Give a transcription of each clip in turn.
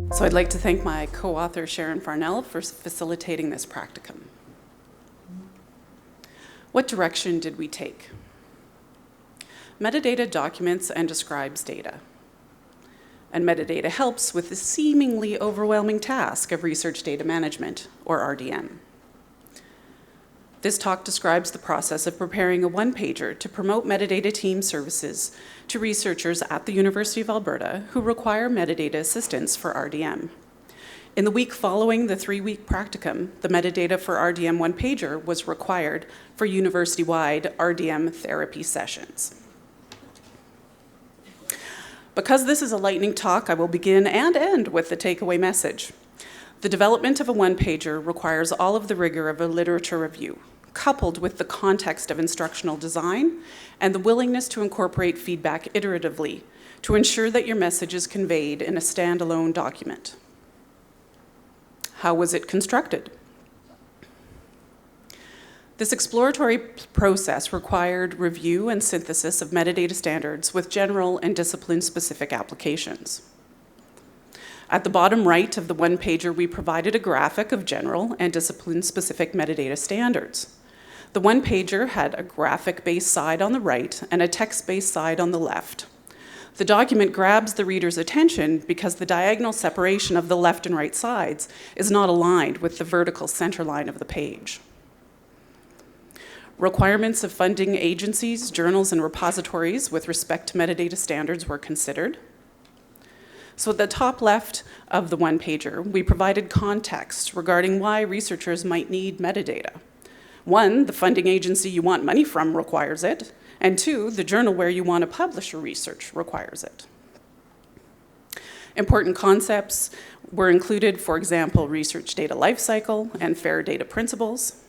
So I'd like to thank my co-author Sharon Farnel for facilitating this practicum. What direction did we take? Metadata documents and describes data. And metadata helps with the seemingly overwhelming task of research data management, or RDM. This talk describes the process of preparing a one-pager to promote Metadata Team services to researchers at the University of Alberta who require metadata assistance for RDM. In the week following the 3-week practicum, the metadata for RDM one-pager was required for university-wide RDM Therapy Sessions. Because this is a lightning talk, I will begin and end with the takeaway message. The development of a one-pager requires all of the rigor of a literature review, coupled with the context of instructional design and the willingness to incorporate feedback iteratively to ensure that your message is conveyed in a standalone document. How was it constructed? This exploratory process required review and synthesis of metadata standards with general and discipline-specific applications. At the bottom right of the one-pager, we provided a graphic of general and discipline-specific metadata standards. The one-pager had a graphic-based side on the right and a text-based side on the left. The document grabs the reader's attention because the diagonal separation of the left and right sides is not aligned with the vertical center line of the page. Requirements of funding agencies, journals, and repositories with respect to metadata standards were considered. So at the top left of the one-pager, we provided context regarding why researchers might need metadata. 1, the funding agency you want money from requires it, and 2, the journal where you want to publish your research requires it. Important concepts were included, for example, research data lifecycle and fair data principles.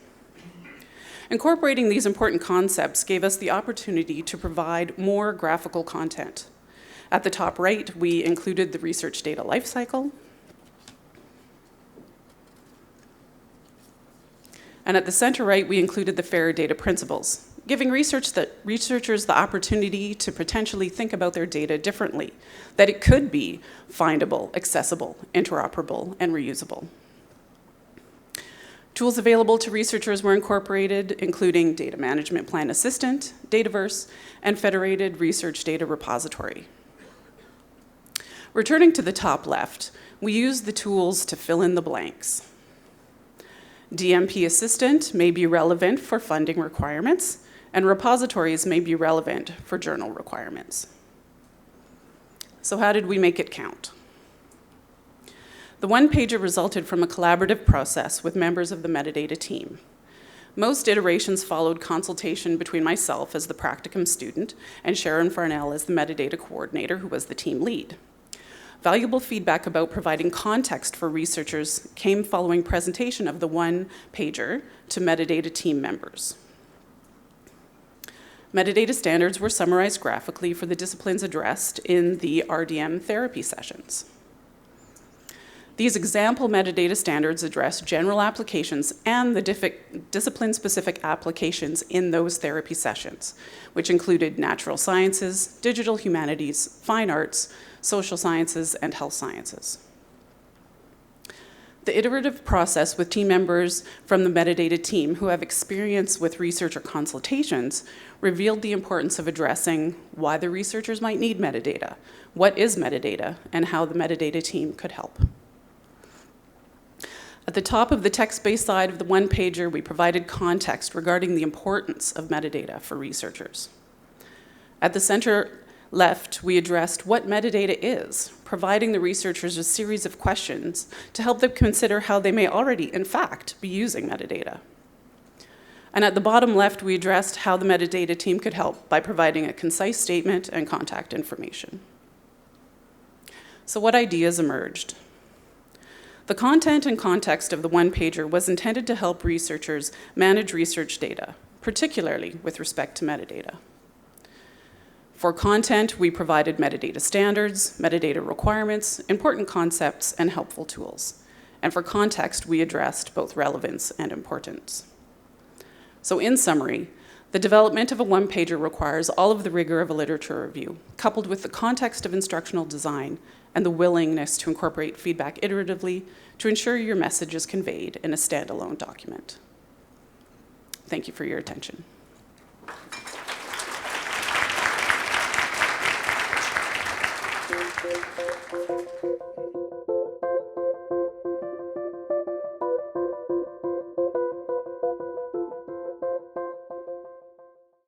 Incorporating these important concepts gave us the opportunity to provide more graphical content. At the top right, we included the research data lifecycle. And at the center right, we included the fair data principles, giving researchers the opportunity to potentially think about their data differently, that it could be findable, accessible, interoperable, and reusable. Tools available to researchers were incorporated, including Data Management Plan Assistant, Dataverse, and Federated Research Data Repository. Returning to the top left, we used the tools to fill in the blanks. DMP Assistant may be relevant for funding requirements, and repositories may be relevant for journal requirements. So how did we make it count? The one-pager resulted from a collaborative process with members of the metadata team. Most iterations followed consultation between myself as the practicum student and Sharon Farnel as the metadata coordinator, who was the team lead. Valuable feedback about providing context for researchers came following presentation of the one-pager to metadata team members. Metadata standards were summarized graphically for the disciplines addressed in the RDM Therapy Sessions. These example metadata standards address general applications and the discipline-specific applications in those therapy sessions, which included natural sciences, digital humanities, fine arts, social sciences, and health sciences. The iterative process with team members from the metadata team who have experience with researcher consultations revealed the importance of addressing why the researchers might need metadata, what is metadata, and how the metadata team could help. At the top of the text-based side of the one-pager, we provided context regarding the importance of metadata for researchers. At the center left, we addressed what metadata is, providing the researchers a series of questions to help them consider how they may already, in fact, be using metadata. And at the bottom left, we addressed how the metadata team could help by providing a concise statement and contact information. So what ideas emerged? The content and context of the one-pager was intended to help researchers manage research data, particularly with respect to metadata. For content, we provided metadata standards, metadata requirements, important concepts, and helpful tools. And for context, we addressed both relevance and importance. So in summary, The development of a one-pager requires all of the rigor of a literature review, coupled with the context of instructional design and the willingness to incorporate feedback iteratively to ensure your message is conveyed in a standalone document. Thank you for your attention.